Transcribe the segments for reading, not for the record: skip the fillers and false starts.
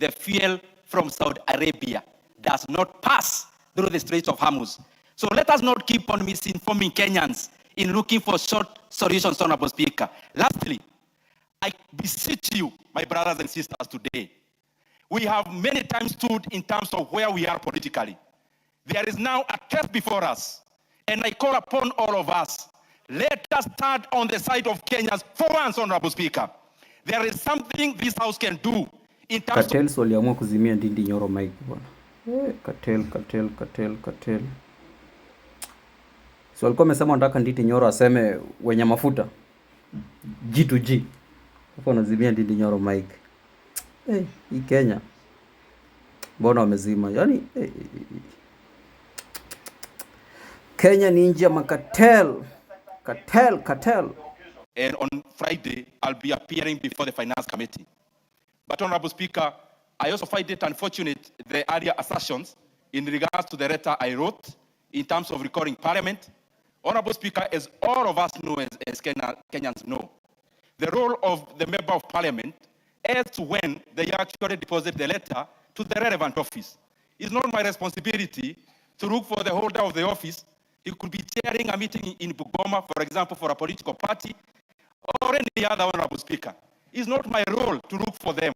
the fuel from Saudi Arabia does not pass through the Straits of Hormuz. So let us not keep on misinforming Kenyans in looking for short solutions, Honorable Speaker. Lastly, I beseech you, my brothers and sisters, today, we have many times stood in terms of where we are politically. There is now a test before us, and I call upon all of us, let us start on the side of Kenyans for once, Honorable Speaker. There is something this House can do in terms Cartels waliamua kuzimia Ndindi Nyoro mic bwana. Cartel. So walikuwa wamesema wanataka Ndindi Nyoro aseme wenye mafuta G2G. Hapo wanazimia Ndindi Nyoro mic. Hii Kenya. Mbona wamezima? Yaani Kenya ni nje ya makatel. Cartel. And on Friday, I'll be appearing before the Finance Committee. But Honorable Speaker, I also find it unfortunate the earlier assertions in regards to the letter I wrote in terms of recalling Parliament. Honorable Speaker, as all of us know, as Kenyans know, the role of the Member of Parliament as to when they actually deposit the letter to the relevant office. It's not my responsibility to look for the holder of the office. He could be chairing a meeting in Bugoma, for example, for a political party, or any other, Honorable Speaker. It's not my role to look for them.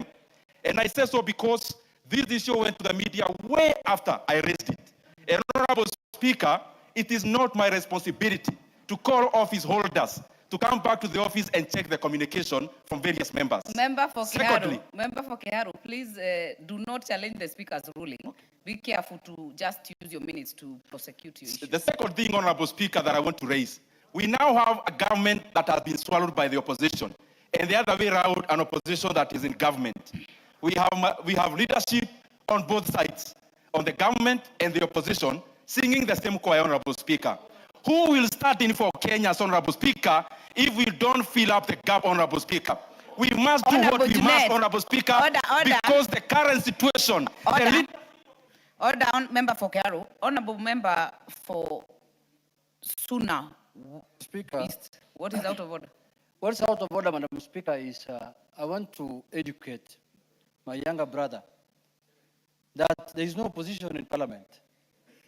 And I say so because this issue went to the media way after I raised it. And Honorable Speaker, it is not my responsibility to call office holders to come back to the office and check the communication from various members. Member for Keharu, please do not challenge the Speaker's ruling. Be careful to just use your minutes to prosecute your issue. The second thing, Honorable Speaker, that I want to raise, we now have a government that has been swallowed by the opposition, and the other way around, an opposition that is in government. We have leadership on both sides, on the government and the opposition, singing the same choir, Honorable Speaker. Who will stand in for Kenya's, Honorable Speaker, if we don't fill up the gap, Honorable Speaker? We must do what we must, Honorable Speaker, because the current situation... Order on Member for Keharu. Honorable Member for Suna. Speaker. East. What is out of order? What is out of order, Madam Speaker, is I want to educate my younger brother that there is no opposition in Parliament.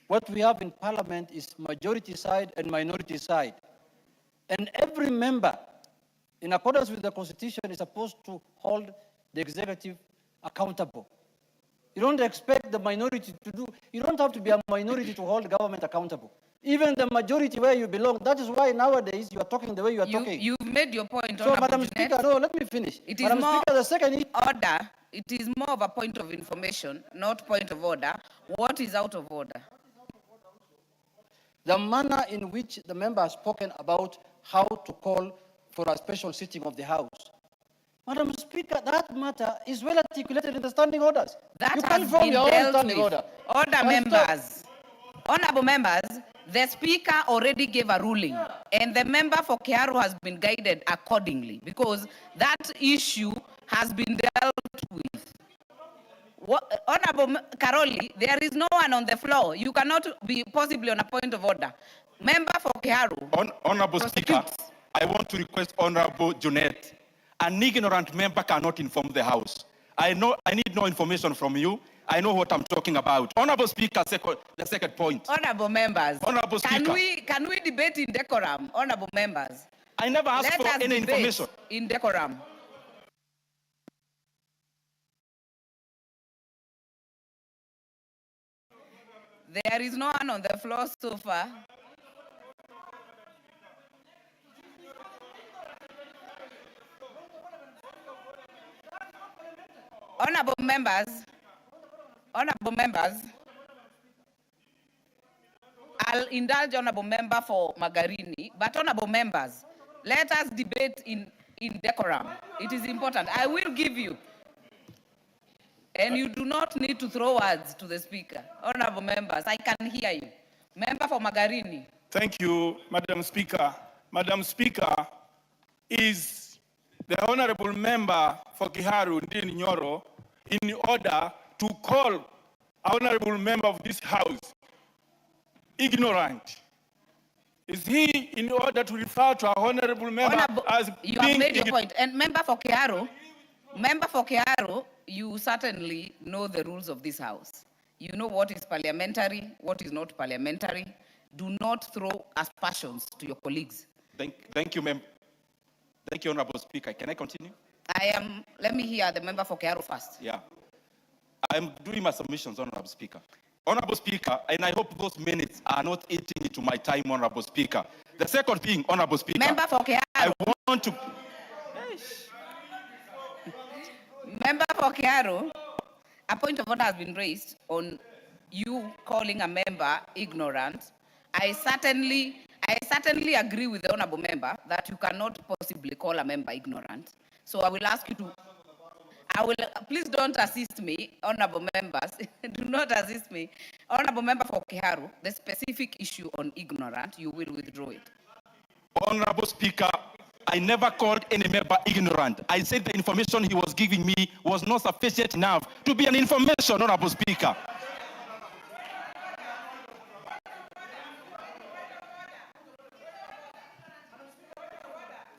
What we have in Parliament is majority side and minority side. And every member, in accordance with the Constitution, is supposed to hold the executive accountable. You don't expect the minority to do, you don't have to be a minority to hold government accountable. Even the majority where you belong, that is why nowadays you are talking the way you are talking. You've made your point. So, Madam Speaker, no, let me finish. It is Madam more Speaker, the second order. It is more of a point of information, not point of order. What is out of order? The manner in which the member has spoken about how to call for a special sitting of the House. Madam Speaker, that matter is well articulated in the standing orders. That you has been dealt with. Order, members. Honorable members, the Speaker already gave a ruling, and the member for Keharu has been guided accordingly, because that issue has been dealt with. Honorable Karoli, there is no one on the floor. You cannot be possibly on a point of order. Member for Keharu. Honorable Speaker, I want to request Honorable Junet. An ignorant member cannot inform the House. I need no information from you. I know what I'm talking about. Honorable Speaker, the second point. Honorable members. Honorable Speaker. Can we debate in decorum, honorable members? I never asked for any information. In decorum. There is no one on the floor so far. Honorable members, I'll indulge honorable member for Magarini, but honorable members, let us debate in decorum. It is important. I will give you. And you do not need to throw words to the Speaker. Honorable members, I can hear you. Member for Magarini. Thank you, Madam Speaker. Madam Speaker, is the honorable member for Keharu, NDINDI NYORO, in order to call honorable member of this House ignorant? Is he in order to refer to a honorable member as you have made your point. And member for Keharu, you certainly know the rules of this house. You know what is parliamentary, what is not parliamentary. Do not throw aspersions to your colleagues. Thank you, ma'am. Thank you, Honorable Speaker. Can I continue? Let me hear the member for Kenyans first. Yeah. I'm doing my submissions, Honorable Speaker. Honorable Speaker, and I hope those minutes are not eating into my time, Honorable Speaker. The second thing, Honorable Speaker. Member for Kenyans. I want to... Member for Kenyans, a point of order has been raised on you calling a member ignorant. I certainly agree with the honorable member that you cannot possibly call a member ignorant. So I will ask you to, please don't assist me, honorable members. Do not assist me. Honorable member for Kenyans, the specific issue on ignorant, you will withdraw it. Honorable Speaker, I never called any member ignorant. I said the information he was giving me was not sufficient enough to be an information, Honorable Speaker.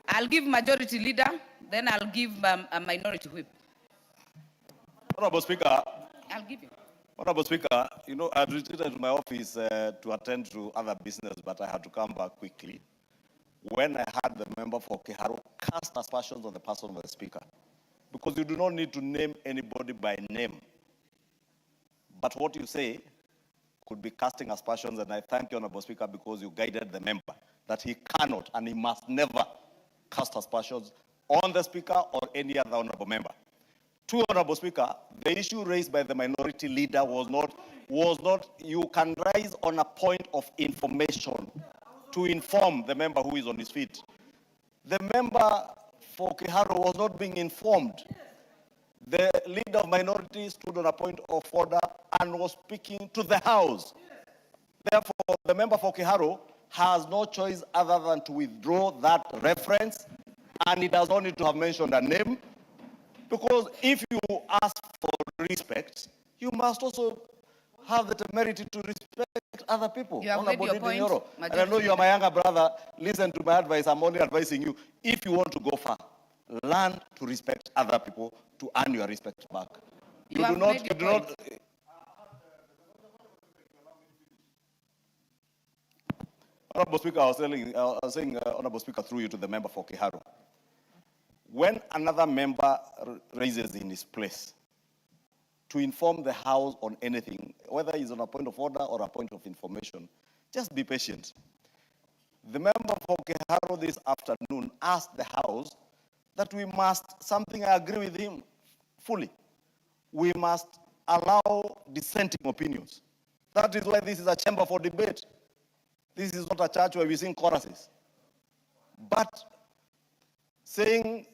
I'll give majority leader, then I'll give a minority whip. Honorable Speaker. I'll give you. Honorable Speaker, you know, I had retreated to my office to attend to other business, but I had to come back quickly. When I had the member for Kenyans cast aspersions on the person of the Speaker, because you do not need to name anybody by name. But what you say could be casting aspersions, and I thank you, Honorable Speaker, because you guided the member that he cannot and he must never cast aspersions on the Speaker or any other honorable member. Two, Honorable Speaker, the issue raised by the minority leader was not you can rise on a point of information to inform the member who is on his feet. The member for Kenyans was not being informed. The leader of minority stood on a point of order and was speaking to the House. Therefore, the member for Kenyans has no choice other than to withdraw that reference, and he does not need to have mentioned a name, because if you ask for respect, you must also have the temerity to respect other people. You have made your point. NYORO. And I know you are my younger brother. Listen to my advice. I'm only advising you. If you want to go far, learn to respect other people to earn your respect back. You do not. Honorable Speaker, I was saying, Honorable Speaker, through you to the member for Kenyans. When another member raises in his place to inform the House on anything, whether he's on a point of order or a point of information, just be patient. The member for Kenyans this afternoon asked the House that we must, something I agree with him fully, we must allow dissenting opinions. That is why this is a chamber for debate. This is not a church where we sing choruses. But saying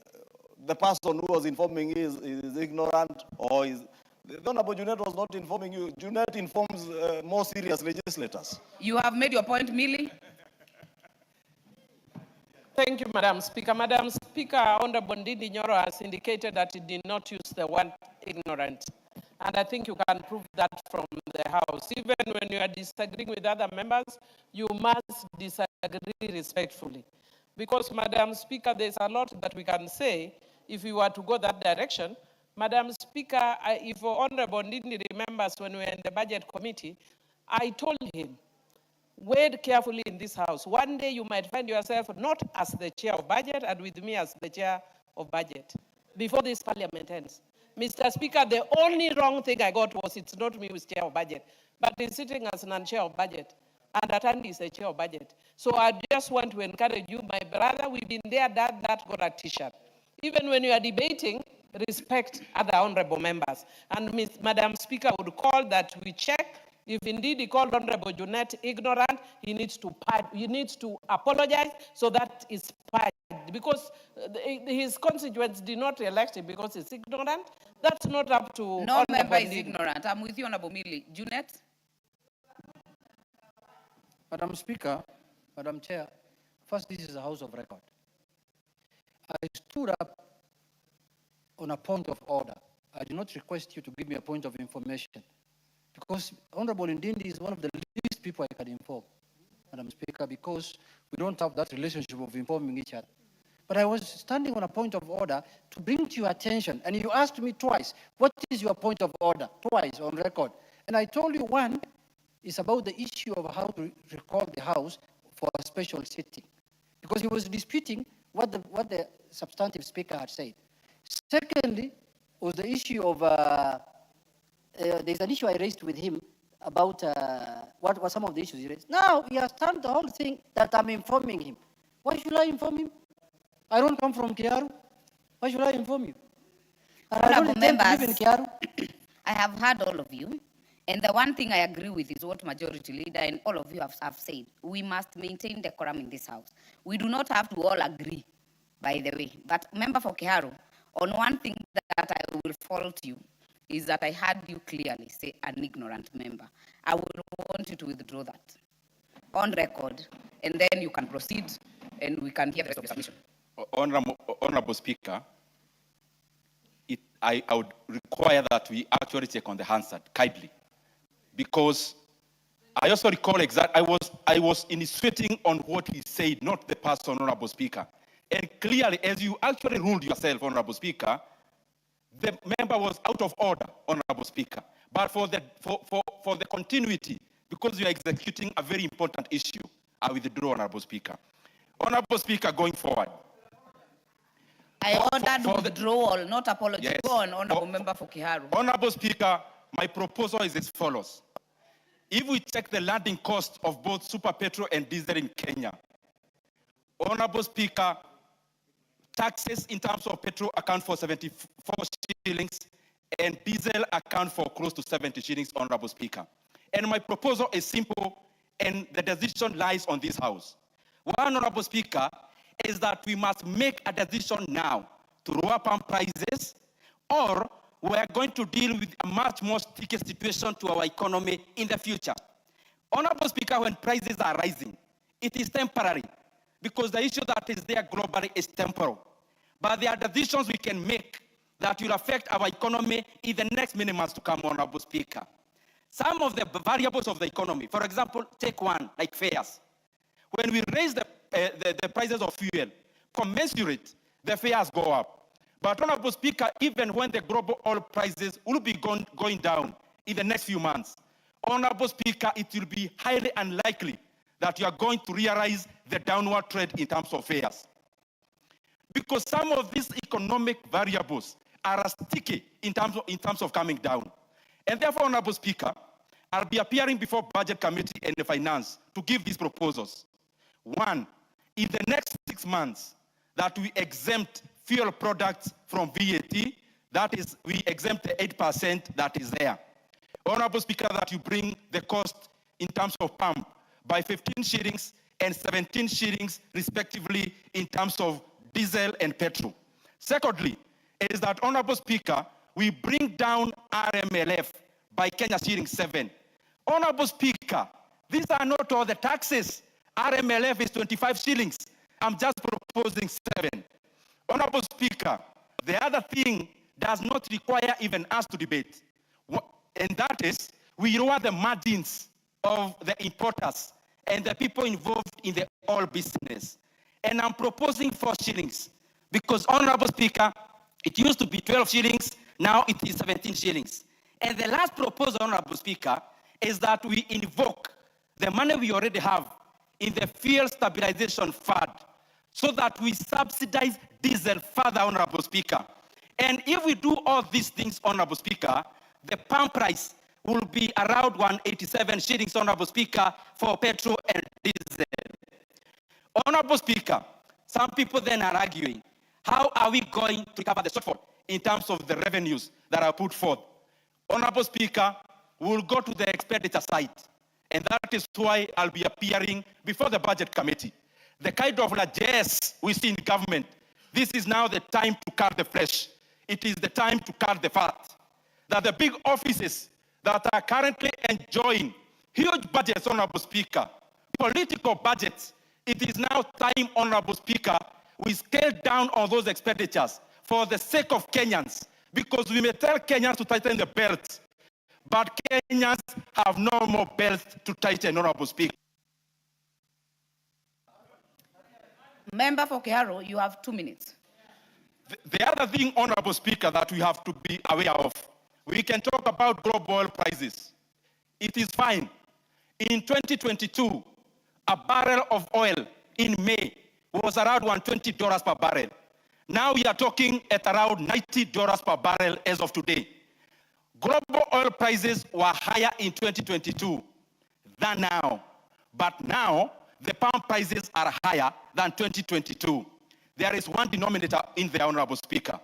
the person who was informing is ignorant or is... The Honorable Junet was not informing you. Junet informs more serious legislators. You have made your point, Millie. Thank you, Madam Speaker. Madam Speaker, Honorable NDINDI has indicated that he did not use the word ignorant. And I think you can prove that from the House. Even when you are disagreeing with other members, you must disagree respectfully. Because, Madam Speaker, there's a lot that we can say if we were to go that direction. Madam Speaker, if Honorable NDINDI remembers when we were in the Budget Committee, I told him, wait carefully in this House. One day you might find yourself not as the chair of budget and with me as the chair of budget before this parliament ends. Mr. Speaker, the only wrong thing I got was it's not me who's chair of budget, but he's sitting as non-chair of budget, and Atandi is the chair of budget. So I just want to encourage you, my brother, we've been there, done that, got a t-shirt. Even when you are debating, respect other honorable members. And Madam Speaker would call that we check. If indeed he called Honorable Junet ignorant, he needs to apologize so that it's purged. Because his constituents did not elect him because he's ignorant. That's not up to... No member is ignorant. I'm with you, Honorable Millie. Junet? Madam Speaker, Madam Chair, first, this is a House of Record. I stood up on a point of order. I do not request you to give me a point of information, because Honorable NDINDI is one of the least people I can inform, Madam Speaker, because we don't have that relationship of informing each other. But I was standing on a point of order to bring to your attention, and you asked me twice, what is your point of order? Twice on record. And I told you one is about the issue of how to recall the House for a special sitting, because he was disputing what the substantive speaker had said. Secondly, was the issue of, there's an issue I raised with him about what were some of the issues he raised. Now he has turned the whole thing that I'm informing him. Why should I inform him? I don't come from Kiaru. Why should I inform you? And I don't intend to live in Kiaru. I have heard all of you. And the one thing I agree with is what Majority Leader and all of you have said. We must maintain decorum in this House. We do not have to all agree, by the way. But Member for Kiharu, on one thing that I will fault you is that I heard you clearly say an ignorant member. I will want you to withdraw that on record, and then you can proceed and we can hear the rest of the submission. Honorable Speaker, I would require that we actually check on the answer kindly, because I also recall I was insinuating on what he said, not the person, Honorable Speaker. And clearly, as you actually ruled yourself, Honorable Speaker, the member was out of order, Honorable Speaker. But for the continuity, because you are executing a very important issue, I withdraw, Honorable Speaker. Honorable Speaker, going forward. I ordered withdrawal, not apology. Yes. Go on, Honorable Member for Kiharu. Honorable Speaker, my proposal is as follows. If we check the landing cost of both super petrol and diesel in Kenya, Honorable Speaker, taxes in terms of petrol account for 74 shillings and diesel account for close to 70 shillings, Honorable Speaker. And my proposal is simple, and the decision lies on this House. One, Honorable Speaker, is that we must make a decision now to lower pump prices, or we are going to deal with a much more sticky situation to our economy in the future. Honorable Speaker, when prices are rising, it is temporary, because the issue that is there globally is temporal. But there are decisions we can make that will affect our economy in the next many months to come, Honorable Speaker. Some of the variables of the economy, for example, take one, like fares. When we raise the prices of fuel, commensurate, the fares go up. But Honorable Speaker, even when the global oil prices will be going down in the next few months, Honorable Speaker, it will be highly unlikely that you are going to realize the downward trend in terms of fares. Because some of these economic variables are sticky in terms of coming down. And therefore, Honorable Speaker, I'll be appearing before Budget Committee and the Finance to give these proposals. One, in the next 6 months, that we exempt fuel products from VAT, that is, we exempt the 8% that is there. Honorable Speaker, that you bring the cost in terms of pump by 15 shillings and 17 shillings, respectively, in terms of diesel and petrol. Secondly, is that, Honorable Speaker, we bring down RMLF by Kenya shillings 7. Honorable Speaker, these are not all the taxes. RMLF is 25 shillings. I'm just proposing 7. Honorable Speaker, the other thing does not require even us to debate. And that is, we lower the margins of the importers and the people involved in the oil business. And I'm proposing 4 shillings because, Honorable Speaker, it used to be 12 shillings, now it is 17 shillings. And the last proposal, Honorable Speaker, is that we invoke the money we already have in the fuel stabilization fund so that we subsidize diesel further, Honorable Speaker. And if we do all these things, Honorable Speaker, the pump price will be around 187 shillings, Honorable Speaker, for petrol and diesel. Honorable Speaker, some people then are arguing, how are we going to cover the shortfall in terms of the revenues that are put forth? Honorable Speaker, we will go to the expenditure side, and that is why I'll be appearing before the Budget Committee. The kind of largesse we see in government, this is now the time to cut the flesh. It is the time to cut the fat. That the big offices that are currently enjoying huge budgets, Honorable Speaker, political budgets, it is now time, Honorable Speaker, we scale down on those expenditures for the sake of Kenyans, because we may tell Kenyans to tighten the belt, but Kenyans have no more belt to tighten, Honorable Speaker. Member for Kiharu, you have 2 minutes. The other thing, Honorable Speaker, that we have to be aware of, we can talk about global oil prices. It is fine. In 2022, a barrel of oil in May was around $120 per barrel. Now we are talking at around $90 per barrel as of today. Global oil prices were higher in 2022 than now. But now, the palm prices are higher than 2022. There is one denominator in the Honorable Speaker.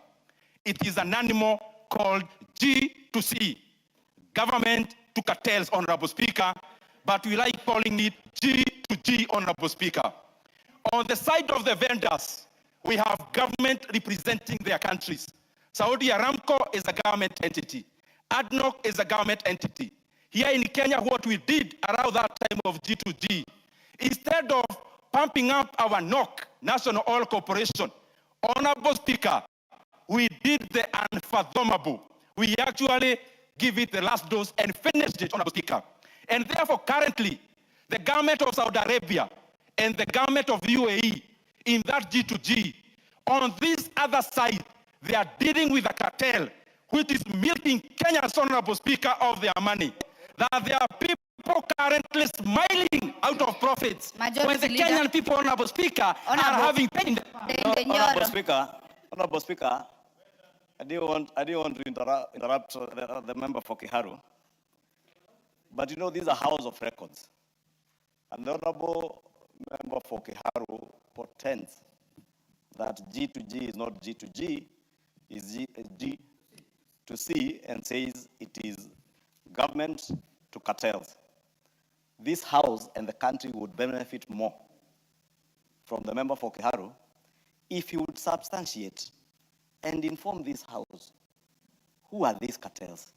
It is an animal called G to C, government to cartels, Honorable Speaker, but we like calling it G to G, Honorable Speaker. On the side of the vendors, we have government representing their countries. Saudi Aramco is a government entity. ADNOC is a government entity. Here in Kenya, what we did around that time of G2G, instead of pumping up our NOC, National Oil Corporation, Honorable Speaker, we did the unfathomable. We actually give it the last dose and finished it, Honorable Speaker. And therefore, currently, the government of Saudi Arabia and the government of UAE in that G2G, on this other side, they are dealing with a cartel which is milking Kenyans, Honorable Speaker, of their money. That there are people currently smiling out of profits when the Kenyan people, Honorable Speaker, are having pain. Honorable Speaker, I didn't want to interrupt the member for Kiharu, but you know these are house of records, and the honorable member for Kiharu pretends that G2G is not G2G, is G to C, and says it is government to cartels. This house and the country would benefit more from the member for Kiharu if he would substantiate and inform this house who are these cartels,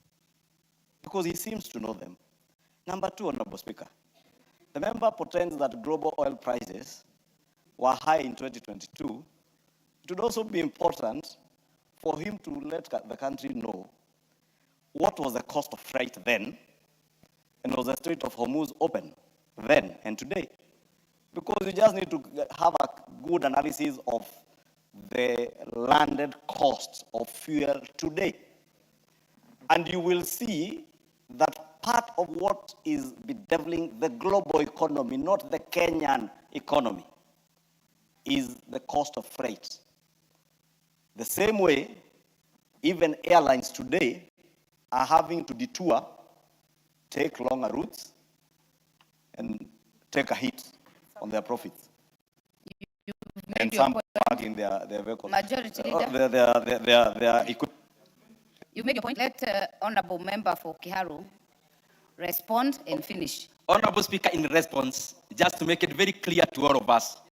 because he seems to know them. Number two, Honorable Speaker, the member pretends that global oil prices were high in 2022. It would also be important for him to let the country know what was the cost of freight then, and was the Strait of Hormuz open then and today? Because you just need to have a good analysis of the landed costs of fuel today. And you will see that part of what is bedeviling the global economy, not the Kenyan economy, is the cost of freight. The same way, even airlines today are having to detour, take longer routes, and take a hit on their profits. And some parking their vehicles. Majority Leader. Their equipment. You made your point. Let Honorable Member for Kiharu respond and finish. Honorable Speaker, in response, just to make it very clear to all of us,